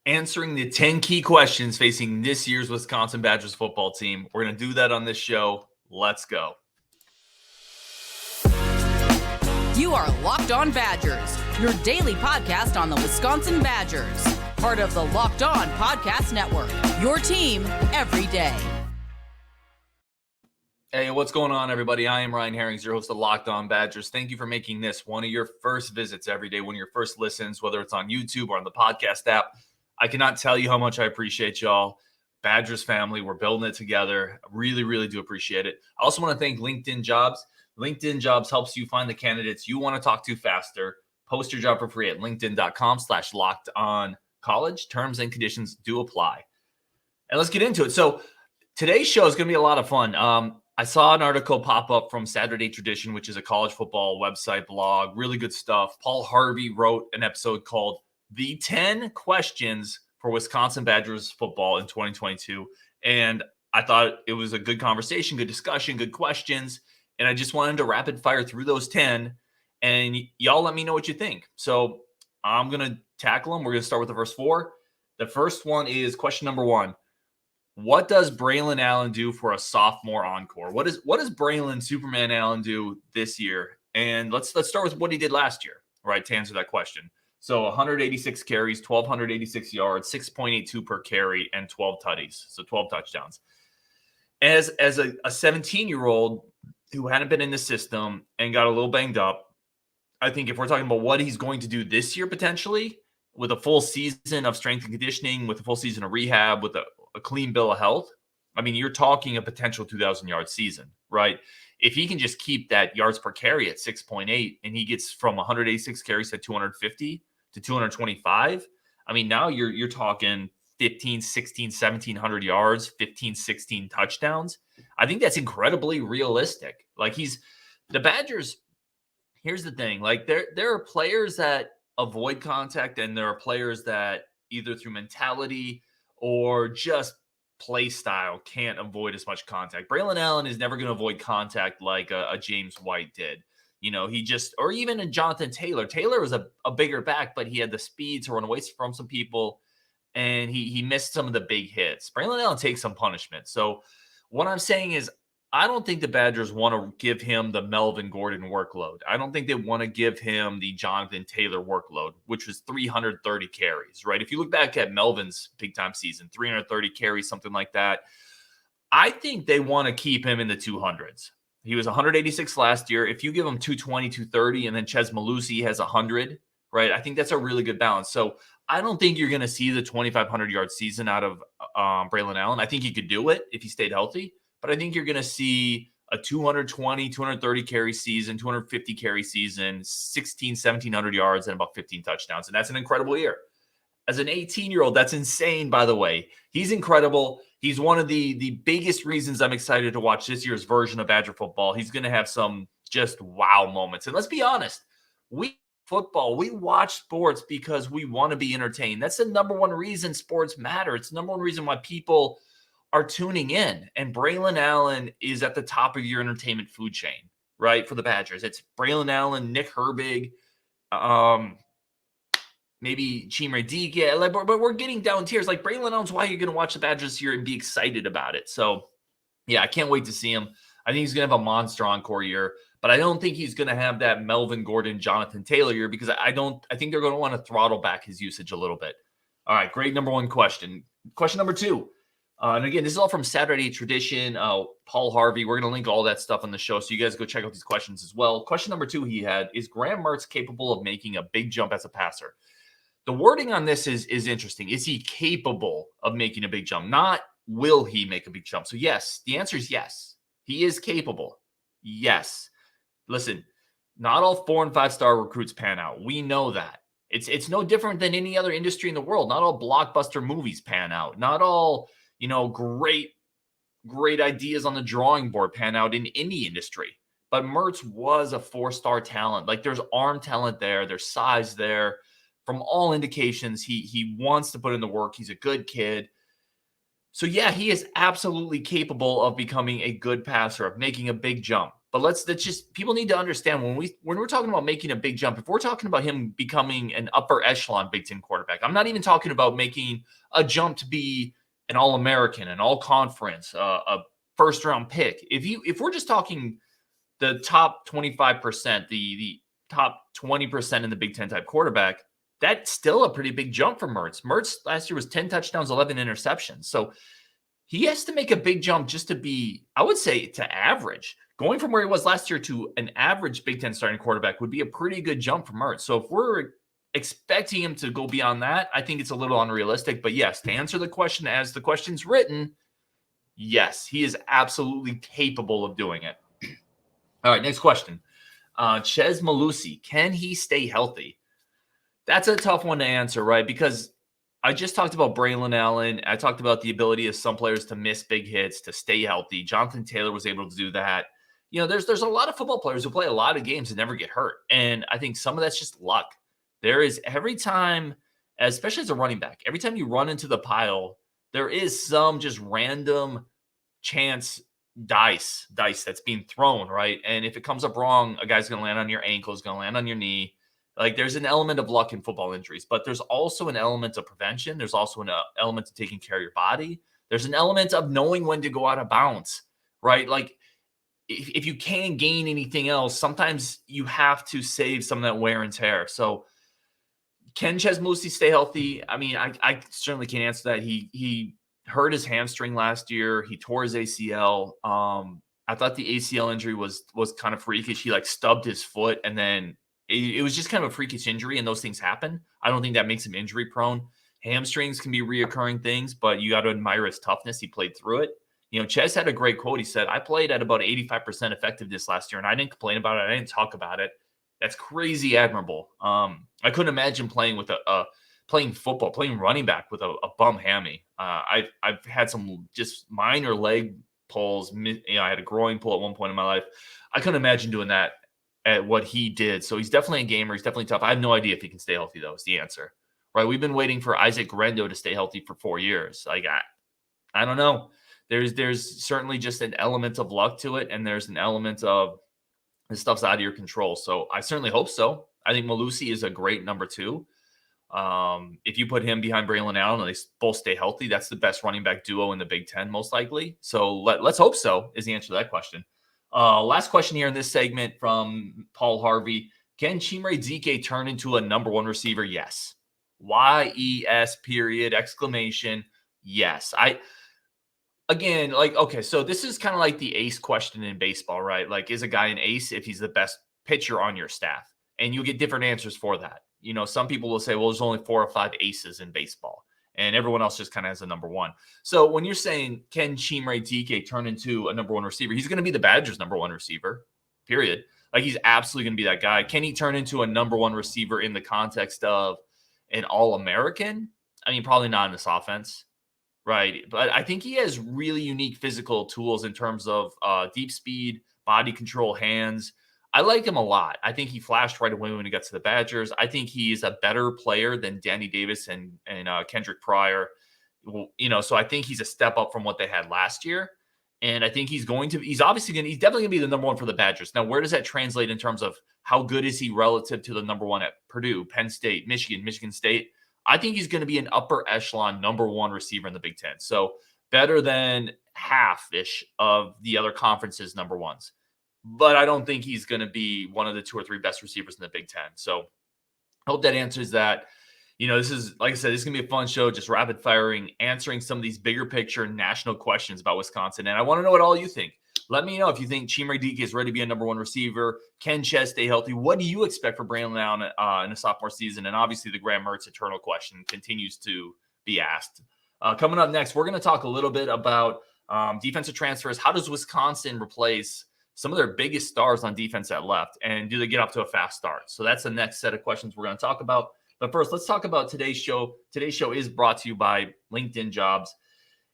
answering the 10 key questions facing this year's Wisconsin Badgers football team. We're going to do that on this show. Let's go. You are Locked On Badgers, your daily podcast on the Wisconsin Badgers. Part of the Locked On Podcast Network, your team every day. Hey, what's going on, everybody? I am Ryan Herrings, your host of Locked On Badgers. Thank you for making this one of your first visits every day, one of your first listens, whether it's on YouTube or on the podcast app. I cannot tell you how much I appreciate y'all. Badgers family, we're building it together. I really, really do appreciate it. I also want to thank LinkedIn Jobs. LinkedIn Jobs helps you find the candidates you want to talk to faster. Post your job for free at linkedin.com/lockedoncollege. Terms and conditions do apply. And let's get into it. So today's show is going to be a lot of fun. I saw an article pop up from Saturday Tradition, which is a college football website blog. Really good stuff. Paul Harvey wrote an episode called The 10 Questions for Wisconsin Badgers Football in 2022. And I thought it was a good conversation, good discussion, good questions. And I just wanted to rapid fire through those 10. And y'all let me know what you think. So I'm going to tackle them. We're going to start with the first 4. The first one is question number 1. What does Braelon Allen do for a sophomore encore? What does Braelon Superman Allen do this year? And let's start with what he did last year, right, to answer that question. So 186 carries, 1,286 yards, 6.82 per carry, and 12 tutties, so 12 touchdowns. As a 17-year-old who hadn't been in the system and got a little banged up, I think if we're talking about what he's going to do this year potentially, with a full season of strength and conditioning, with a full season of rehab, with a clean bill of health, I mean, you're talking a potential 2,000-yard season, right? If he can just keep that yards per carry at 6.8 and he gets from 186 carries to 250 to 225, I mean, now you're talking 15, 16, 1,700 yards, 15, 16 touchdowns. I think that's incredibly realistic. Like the Badgers, here's the thing, like there are players that avoid contact and there are players that either through mentality or just play style can't avoid as much contact. Braelon Allen is never going to avoid contact like a James White did. You know, or even a Jonathan Taylor. Taylor was a bigger back, but he had the speed to run away from some people, and he missed some of the big hits. Braelon Allen takes some punishment. So what I'm saying is I don't think the Badgers want to give him the Melvin Gordon workload. I don't think they want to give him the Jonathan Taylor workload, which was 330 carries, right? If you look back at Melvin's big-time season, 330 carries, something like that, I think they want to keep him in the 200s. He was 186 last year. If you give him 220, 230, and then Chez Malusi has 100, right, I think that's a really good balance. So I don't think you're going to see the 2,500-yard season out of Braelon Allen. I think he could do it if he stayed healthy. But I think you're going to see a 220, 230 carry season, 250 carry season, 1,700 yards, and about 15 touchdowns. And that's an incredible year. As an 18-year-old, that's insane, by the way. He's incredible. He's one of the biggest reasons I'm excited to watch this year's version of Badger football. He's going to have some just wow moments. And let's be honest, we watch sports because we want to be entertained. That's the number one reason sports matter. It's the number one reason why people are tuning in, and Braelon Allen is at the top of your entertainment food chain, right? For the Badgers, it's Braelon Allen, Nick Herbig, maybe Chimere Dike, but we're getting down tiers. Like Braelon Allen's why you're going to watch the Badgers here and be excited about it. So, yeah, I can't wait to see him. I think he's going to have a monster encore year, but I don't think he's going to have that Melvin Gordon, Jonathan Taylor year because I think they're going to want to throttle back his usage a little bit. All right, great number 1 question. Question number 2. And again, this is all from Saturday Tradition, Paul Harvey. We're going to link all that stuff on the show, so you guys go check out these questions as well. Question number 2 he had is Graham Mertz capable of making a big jump as a passer? The wording on this is interesting. Is he capable of making a big jump? Not will he make a big jump? So yes, the answer is yes. He is capable. Yes. Listen, not all 4- and 5-star recruits pan out. We know that. It's no different than any other industry in the world. Not all blockbuster movies pan out. Not all great ideas on the drawing board pan out in any industry. But Mertz was a 4-star talent. Like there's arm talent there. There's size there. From all indications, he wants to put in the work. He's a good kid. So yeah, he is absolutely capable of becoming a good passer, of making a big jump. But let's just people need to understand when we're talking about making a big jump, if we're talking about him becoming an upper echelon Big Ten quarterback, I'm not even talking about making a jump to be an All-American, an All-Conference, a first-round pick. If we're just talking the top 25%, the top 20% in the Big Ten type quarterback, that's still a pretty big jump for Mertz. Mertz last year was 10 touchdowns, 11 interceptions. So he has to make a big jump just to be, I would say, to average. Going from where he was last year to an average Big Ten starting quarterback would be a pretty good jump for Mertz. So if we're expecting him to go beyond that, I think it's a little unrealistic. But yes, to answer the question as the question's written, yes, he is absolutely capable of doing it. All right, next question. Chez Malusi, can he stay healthy? That's a tough one to answer, right? Because I just talked about Braelon Allen. I talked about the ability of some players to miss big hits, to stay healthy. Jonathan Taylor was able to do that. You know, there's a lot of football players who play a lot of games and never get hurt. And I think some of that's just luck. There is every time, especially as a running back, every time you run into the pile, there is some just random chance dice that's being thrown, right? And if it comes up wrong, a guy's going to land on your ankle, is going to land on your knee. Like there's an element of luck in football injuries, but there's also an element of prevention. There's also an element of taking care of your body. There's an element of knowing when to go out of bounds, right? Like if you can't gain anything else, sometimes you have to save some of that wear and tear. So can Chez Malusi stay healthy? I mean, I certainly can't answer that. He hurt his hamstring last year. He tore his ACL. I thought the ACL injury was kind of freakish. He like stubbed his foot, and then it was just kind of a freakish injury, and those things happen. I don't think that makes him injury prone. Hamstrings can be reoccurring things, but you got to admire his toughness. He played through it. You know, Chez had a great quote. He said, I played at about 85% effectiveness last year, and I didn't complain about it. I didn't talk about it. That's crazy admirable. I couldn't imagine playing with playing football, playing running back with a bum hammy. I've had some just minor leg pulls. You know, I had a groin pull at one point in my life. I couldn't imagine doing that at what he did. So he's definitely a gamer. He's definitely tough. I have no idea if he can stay healthy, though, is the answer. Right? We've been waiting for Isaac Grendo to stay healthy for 4 years. Like, I don't know. There's certainly just an element of luck to it, and there's an element of this stuff's out of your control. So I certainly hope so. I think Malusi is a great number 2. If you put him behind Braelon Allen and they both stay healthy, that's the best running back duo in the Big Ten, most likely. So let's hope so is the answer to that question. Last question here in this segment from Paul Harvey. Can Chimere Dike turn into a number 1 receiver? Yes. Y-E-S period, exclamation. Yes. Again, like, okay, so this is kind of like the ace question in baseball, right? Like, is a guy an ace if he's the best pitcher on your staff? And you get different answers for that. You know, some people will say, well, there's only 4 or 5 aces in baseball, and everyone else just kind of has a number 1. So when you're saying, can Chimere Dike turn into a number 1 receiver? He's going to be the Badgers' number 1 receiver, period. Like, he's absolutely going to be that guy. Can he turn into a number 1 receiver in the context of an All-American? I mean, probably not in this offense. Right. But I think he has really unique physical tools in terms of deep speed, body control, hands. I like him a lot. I think he flashed right away when he got to the Badgers. I think he's a better player than Danny Davis and Kendrick Pryor. You know, so I think he's a step up from what they had last year. And I think he's definitely going to be the number 1 for the Badgers. Now, where does that translate in terms of how good is he relative to the number 1 at Purdue, Penn State, Michigan State? I think he's going to be an upper echelon number 1 receiver in the Big Ten. So better than half-ish of the other conferences' number 1s. But I don't think he's going to be one of the 2 or 3 best receivers in the Big Ten. So I hope that answers that. You know, this is, like I said, this is going to be a fun show, just rapid firing, answering some of these bigger picture national questions about Wisconsin. And I want to know what all you think. Let me know if you think Chimere Dike is ready to be a number 1 receiver. Can Chez stay healthy? What do you expect for Braelon Allen in a sophomore season? And obviously the Graham Mertz eternal question continues to be asked. Coming up next, we're going to talk a little bit about defensive transfers. How does Wisconsin replace some of their biggest stars on defense that left? And do they get off to a fast start? So that's the next set of questions we're going to talk about. But first, let's talk about today's show. Today's show is brought to you by LinkedIn Jobs.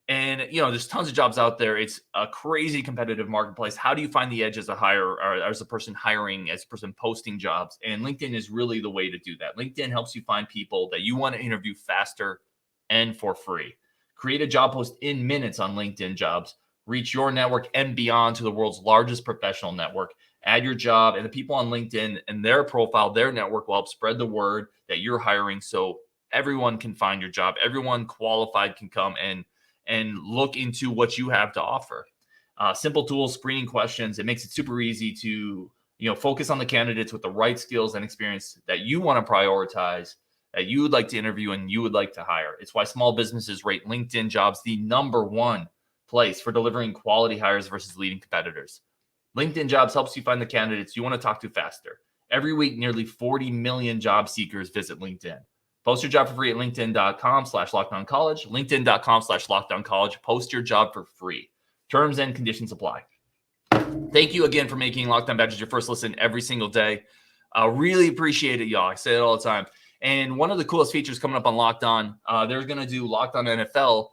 And, you know, there's tons of jobs out there. It's a crazy competitive marketplace. How do you find the edge as a hirer or as a person hiring, as a person posting jobs? And LinkedIn is really the way to do that. LinkedIn helps you find people that you want to interview faster and for free. Create a job post in minutes on LinkedIn Jobs. reach your network and beyond to the world's largest professional network. Add your job and the people on LinkedIn and their profile, their network will help spread the word that you're hiring so everyone can find your job. Everyone qualified can come and look into what you have to offer. Simple tools, screening questions. It makes it super easy to focus on the candidates with the right skills and experience that you want to prioritize, that you would like to interview and you would like to hire. It's why small businesses rate LinkedIn Jobs the #1 place for delivering quality hires versus leading competitors. LinkedIn Jobs helps you find the candidates you want to talk to faster. Every week, nearly 40 million job seekers visit LinkedIn. Post your job for free at linkedin.com/lockdowncollege, linkedin.com/lockdowncollege. Post your job for free. Terms and conditions apply. Thank you again for making Locked On Badgers your first listen every single day. Really appreciate it, y'all. I say it all the time. And one of the coolest features coming up on Locked On, they're going to do Locked On NFL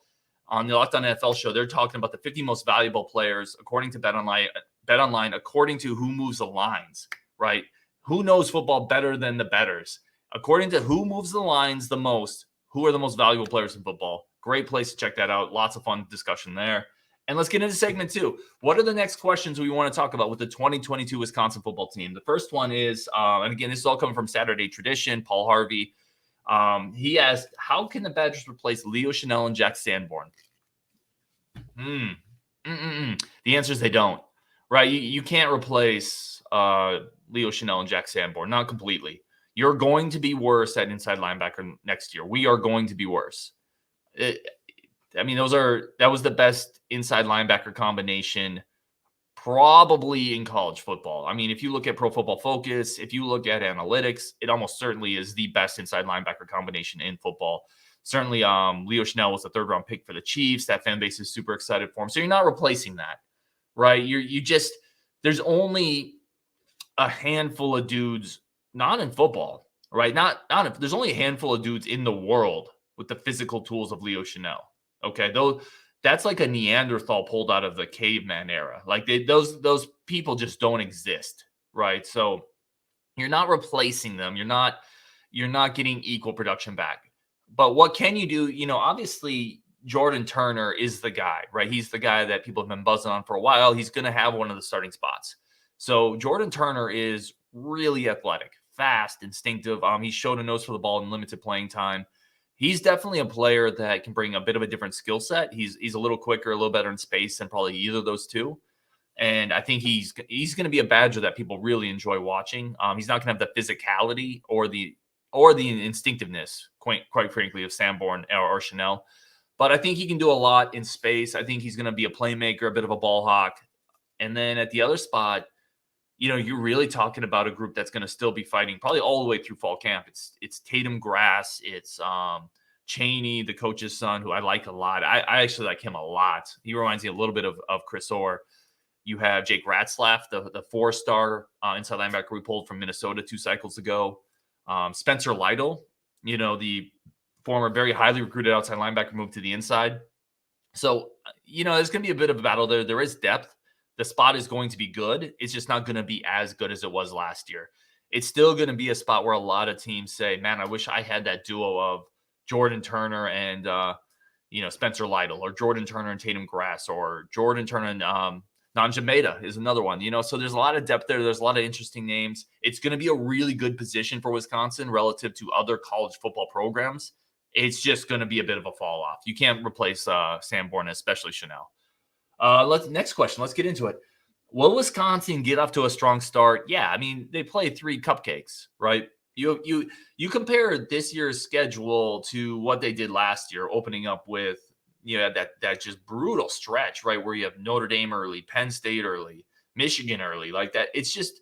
on the Locked On NFL show. They're talking about the 50 most valuable players according to BetOnline, according to who moves the lines, right? Who knows football better than the bettors? According to who moves the lines the most, who are the most valuable players in football? Great place to check that out. Lots of fun discussion there. And let's get into segment 2. What are the next questions we want to talk about with the 2022 Wisconsin football team? The first one is, and again, this is all coming from Saturday Tradition, Paul Harvey. He asked, how can the Badgers replace Leo Chenel and Jack Sanborn? The answer is they don't. Right? You can't replace Leo Chenel and Jack Sanborn. Not completely. You're going to be worse at inside linebacker next year. We are going to be worse. That was the best inside linebacker combination probably in college football. I mean, if you look at Pro Football Focus, if you look at analytics, it almost certainly is the best inside linebacker combination in football. Certainly, Leo Chenel was the 3rd-round pick for the Chiefs. That fan base is super excited for him. So you're not replacing that, right? There's only a handful of dudes, not in football, right? There's only a handful of dudes in the world with the physical tools of Leo Chenel. Okay, though that's like a Neanderthal pulled out of the caveman era. Like those people just don't exist, right? So you're not replacing them. You're not getting equal production back. But what can you do? Obviously Jordan Turner is the guy, right? He's the guy that people have been buzzing on for a while. He's going to have one of the starting spots. So Jordan Turner is really athletic, fast, instinctive. He showed a nose for the ball in limited playing time. He's definitely a player that can bring a bit of a different skill set. He's a little quicker, a little better in space than probably either of those two. And I think he's going to be a Badger that people really enjoy watching. He's not going to have the physicality or the instinctiveness, quite frankly, of Sanborn or Chenel. But I think he can do a lot in space. I think he's going to be a playmaker, a bit of a ball hawk. And then at the other spot, you're really talking about a group that's going to still be fighting probably all the way through fall camp. It's Tatum Grass. It's Chaney, the coach's son, who I like a lot. I actually like him a lot. He reminds me a little bit of Chryst. You have Jake Ratzlaff, the 4-star inside linebacker we pulled from Minnesota 2 cycles ago. Spencer Lytle, the former very highly recruited outside linebacker, moved to the inside. So, there's going to be a bit of a battle there. There is depth. The spot is going to be good. It's just not going to be as good as it was last year. It's still going to be a spot where a lot of teams say, man, I wish I had that duo of Jordan Turner and, Spencer Lytle, or Jordan Turner and Tatum Grass, or Jordan Turner and Nanja Meta is another one. So there's a lot of depth there. There's a lot of interesting names. It's going to be a really good position for Wisconsin relative to other college football programs. It's just going to be a bit of a fall off. You can't replace Sanborn, especially Chenel. Next question. Let's get into it. Will Wisconsin get off to a strong start? Yeah, they played 3 cupcakes, right? You compare this year's schedule to what they did last year, opening up with that just brutal stretch, right, where you have Notre Dame early, Penn State early, Michigan early, like that. It's just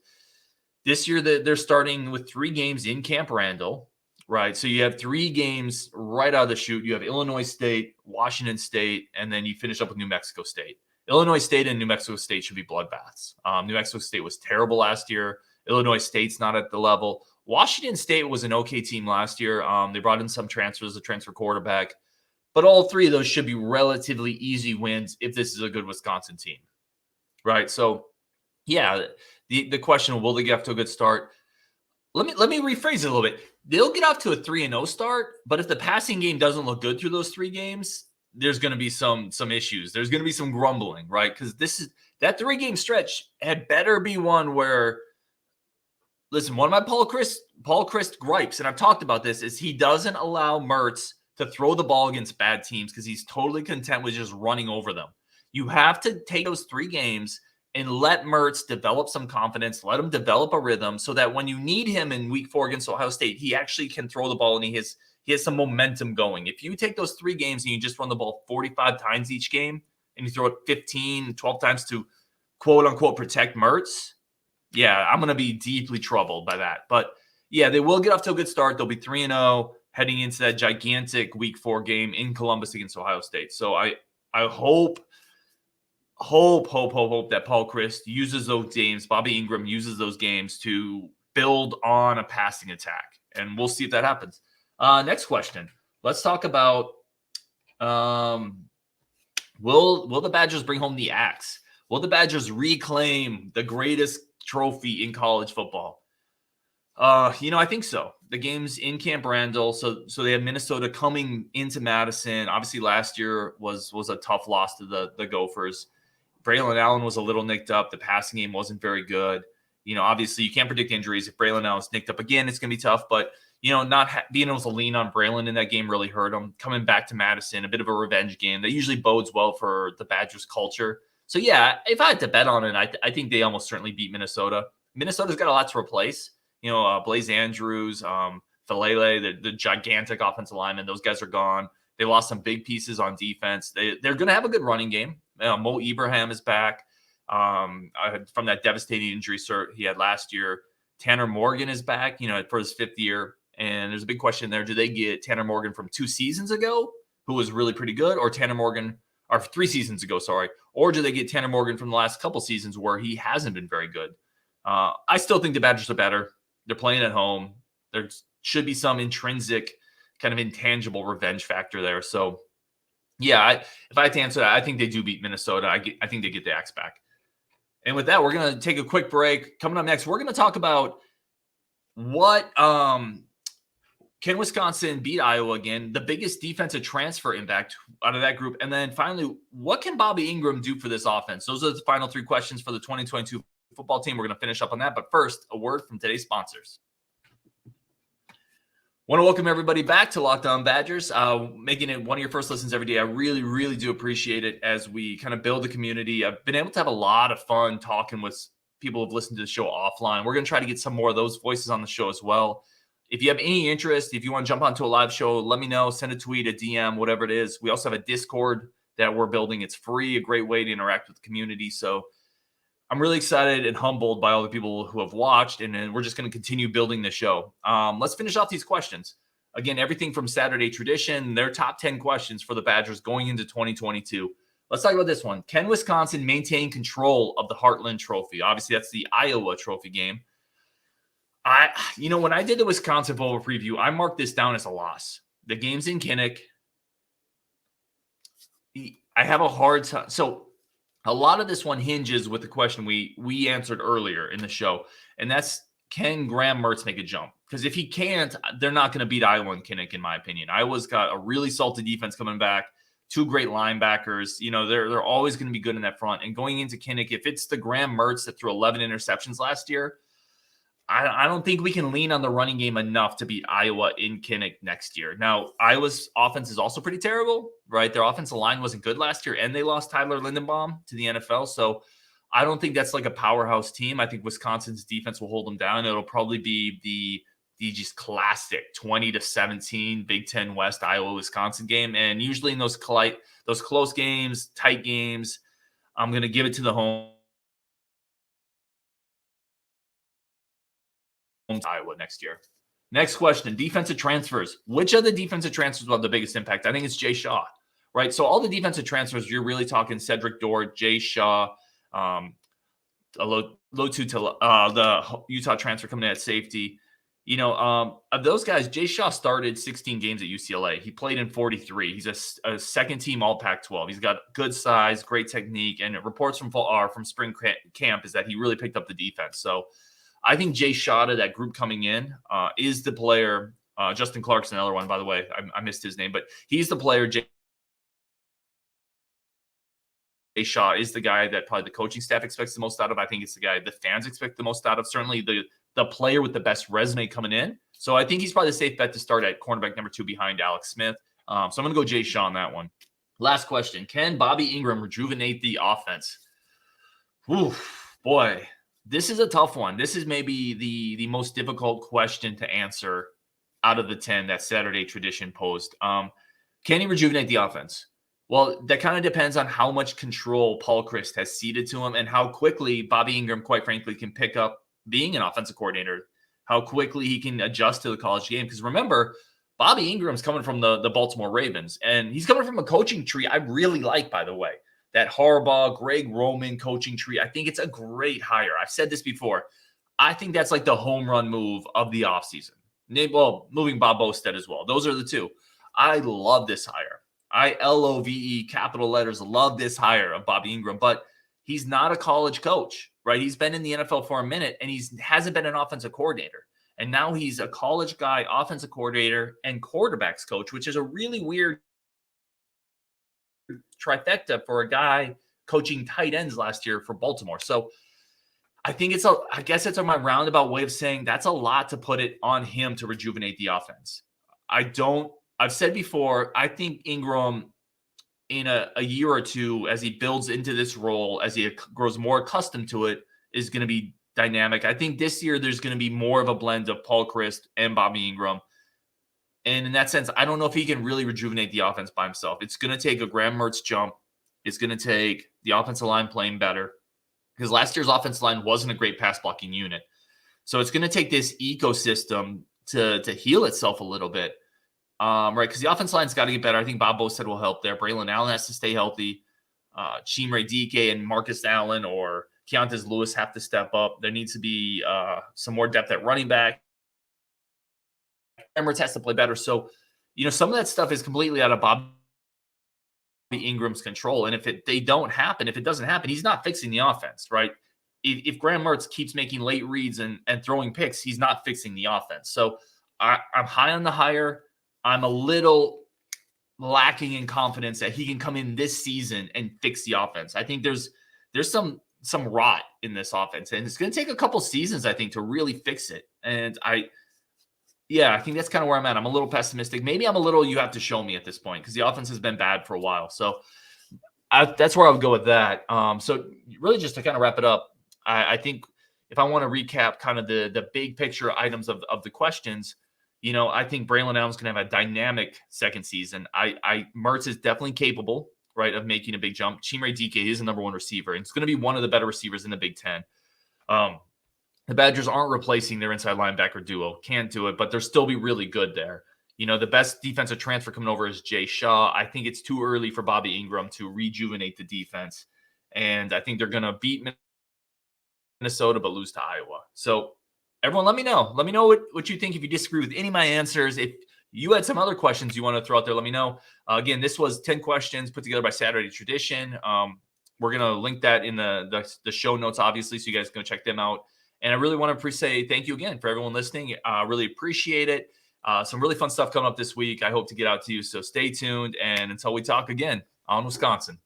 this year that they're starting with 3 games in Camp Randall, right? So you have 3 games right out of the chute. You have Illinois State, Washington State, and then you finish up with New Mexico State. Illinois State and New Mexico State should be bloodbaths. New Mexico State was terrible last year. Illinois State's not at the level. Washington State was an okay team last year. They brought in some transfers, a transfer quarterback. But all 3 of those should be relatively easy wins if this is a good Wisconsin team, right? So, yeah, the question, will they get off to a good start? Let me rephrase it a little bit. They'll get off to a 3-0 start, but if the passing game doesn't look good through those 3 games, there's going to be some issues. There's going to be some grumbling, right? Because that 3-game stretch had better be one where, listen, one of my Paul Chryst gripes, and I've talked about this, is he doesn't allow Mertz to throw the ball against bad teams because he's totally content with just running over them. You have to take those 3 games and let Mertz develop some confidence, let him develop a rhythm so that when you need him in week 4 against Ohio State, he actually can throw the ball and he has some momentum going. If you take those 3 games and you just run the ball 45 times each game and you throw it 15, 12 times to quote unquote protect Mertz, yeah, I'm going to be deeply troubled by that. But yeah, they will get off to a good start. They'll be 3-0 heading into that gigantic week 4 game in Columbus against Ohio State. So I hope that Paul Chryst uses those games, Bobby Ingram uses those games to build on a passing attack. And we'll see if that happens. Next question. Let's talk about will the Badgers bring home the axe? Will the Badgers reclaim the greatest trophy in college football? I think so. The game's in Camp Randall, so they have Minnesota coming into Madison. Obviously, last year was a tough loss to the Gophers. Braelon Allen was a little nicked up. The passing game wasn't very good. Obviously, you can't predict injuries. If Braelon Allen's nicked up again, it's going to be tough. But, not being able to lean on Braelon in that game really hurt him. Coming back to Madison, a bit of a revenge game. That usually bodes well for the Badgers culture. So, yeah, if I had to bet on it, I think they almost certainly beat Minnesota. Minnesota's got a lot to replace. Blaze Andrews, Falele, the gigantic offensive linemen, those guys are gone. They lost some big pieces on defense. They're going to have a good running game. Mo Ibrahim is back from that devastating injury he had last year. Tanner Morgan is back, for his 5th year. And there's a big question there. Do they get Tanner Morgan from 2 seasons ago, who was really pretty good, or Tanner Morgan, or 3 seasons ago, sorry. Or do they get Tanner Morgan from the last couple seasons where he hasn't been very good? I still think the Badgers are better. They're playing at home. There should be some intrinsic kind of intangible revenge factor there. So, yeah, if I had to answer that, I think they do beat Minnesota. I think they get the axe back. And with that, we're going to take a quick break. Coming up next, we're going to talk about what can Wisconsin beat Iowa again, the biggest defensive transfer impact out of that group. And then finally, what can Bobby Ingram do for this offense? Those are the final 3 questions for the 2022 football team. We're going to finish up on that. But first, a word from today's sponsors. Want to welcome everybody back to Locked On Badgers, making it one of your first listens every day. I really, really do appreciate it as we kind of build the community. I've been able to have a lot of fun talking with people who've listened to the show offline. We're going to try to get some more of those voices on the show as well. If you have any interest, if you want to jump onto a live show, let me know. Send a tweet, a DM, whatever it is. We also have a Discord that we're building. It's free, a great way to interact with the community. So I'm really excited and humbled by all the people who have watched, and we're just going to continue building the show. Let's finish off these questions. Again, everything from Saturday Tradition, their top 10 questions for the Badgers going into 2022. Let's talk about this one. Can Wisconsin maintain control of the Heartland Trophy? Obviously, that's the Iowa Trophy game. When I did the Wisconsin Bowl preview, I marked this down as a loss. The game's in Kinnick. I have a hard time. So a lot of this one hinges with the question we answered earlier in the show, and that's, can Graham Mertz make a jump? Because if he can't, they're not going to beat Iowa and Kinnick, in my opinion. Iowa's got a really salty defense coming back, 2 great linebackers. They're always going to be good in that front. And going into Kinnick, if it's the Graham Mertz that threw 11 interceptions last year, I don't think we can lean on the running game enough to beat Iowa in Kinnick next year. Now, Iowa's offense is also pretty terrible, right? Their offensive line wasn't good last year, and they lost Tyler Lindenbaum to the NFL. So I don't think that's like a powerhouse team. I think Wisconsin's defense will hold them down. It'll probably be the just classic 20-17 Big Ten West Iowa-Wisconsin game. And usually in those close games, tight games, I'm going to give it to the home. Iowa next year. Next question, defensive transfers. Which of the defensive transfers will have the biggest impact? I think it's Jay Shaw, right? So all the defensive transfers, you're really talking Cedric Dort, Jay Shaw, the Utah transfer coming in at safety. Of those guys, Jay Shaw started 16 games at UCLA. He played in 43. He's a second-team All Pac-12. He's got good size, great technique, and reports from spring camp is that he really picked up the defense. So I think Jay Shaw, that group coming in, is the player. Justin Clark's another one, by the way. I missed his name, but he's the player Jay Shaw is the guy that probably the coaching staff expects the most out of. I think it's the guy the fans expect the most out of. Certainly the player with the best resume coming in. So I think he's probably the safe bet to start at cornerback number 2 behind Alex Smith. So I'm going to go Jay Shaw on that one. Last question. Can Bobby Ingram rejuvenate the offense? Oof, boy, this is a tough one. This is maybe the most difficult question to answer out of the 10 that Saturday Tradition posed. Can he rejuvenate the offense? Well, that kind of depends on how much control Paul Chryst has ceded to him and how quickly Bobby Ingram, quite frankly, can pick up being an offensive coordinator, how quickly he can adjust to the college game. Because remember, Bobby Ingram's coming from the Baltimore Ravens, and he's coming from a coaching tree I really like, by the way. That Harbaugh, Greg Roman coaching tree, I think it's a great hire. I've said this before. I think that's like the home run move of the offseason. Well, moving Bob Bostad as well. Those are the two. I love this hire. ILOVE, capital letters, love this hire of Bobby Ingram, but he's not a college coach, right? He's been in the NFL for a minute, and he hasn't been an offensive coordinator. And now he's a college guy, offensive coordinator, and quarterbacks coach, which is a really weird trifecta for a guy coaching tight ends last year for Baltimore. So I think I guess it's my roundabout way of saying that's a lot to put it on him to rejuvenate the offense. I've said before, I think Ingram in a year or two, as he builds into this role, as he grows more accustomed to it, is going to be dynamic. I think this year there's going to be more of a blend of Paul Chryst and Bobby Ingram. And in that sense, I don't know if he can really rejuvenate the offense by himself. It's going to take a Graham Mertz jump. It's going to take the offensive line playing better, because last year's offensive line wasn't a great pass blocking unit. So it's going to take this ecosystem to heal itself a little bit. Right, because the offensive line's got to get better. I think Bob Bostad will help there. Braelon Allen has to stay healthy. Chimere Dike and Marcus Allen or Keontae Lewis have to step up. There needs to be some more depth at running back. Mertz has to play better. So, some of that stuff is completely out of Bobby Ingram's control. And if it doesn't happen, he's not fixing the offense, right? If Graham Mertz keeps making late reads and throwing picks, he's not fixing the offense. So I'm high on the hire. I'm a little lacking in confidence that he can come in this season and fix the offense. I think there's some rot in this offense, and it's going to take a couple seasons, I think, to really fix it. And I think that's kind of where I'm at. I'm a little pessimistic. Maybe I'm a little you have to show me at this point, because the offense has been bad for a while. So that's where I would go with that. So really just to kind of wrap it up, I think if I want to recap kind of the big picture items of the questions, I think Braelon Allen's going to have a dynamic second season. Mertz is definitely capable, right, of making a big jump. Chimere Dike is the number one receiver, and it's going to be one of the better receivers in the Big Ten. The Badgers aren't replacing their inside linebacker duo. Can't do it, but they'll still be really good there. The best defensive transfer coming over is Jay Shaw. I think it's too early for Bobby Ingram to rejuvenate the defense, and I think they're going to beat Minnesota but lose to Iowa. So everyone, let me know. Let me know what you think. If you disagree with any of my answers, if you had some other questions you want to throw out there, let me know. Again, this was 10 questions put together by Saturday Tradition. We're going to link that in the show notes, obviously, so you guys can check them out. And I really want to say thank you again for everyone listening. Really appreciate it. Some really fun stuff coming up this week. I hope to get out to you. So stay tuned. And until we talk again on Wisconsin.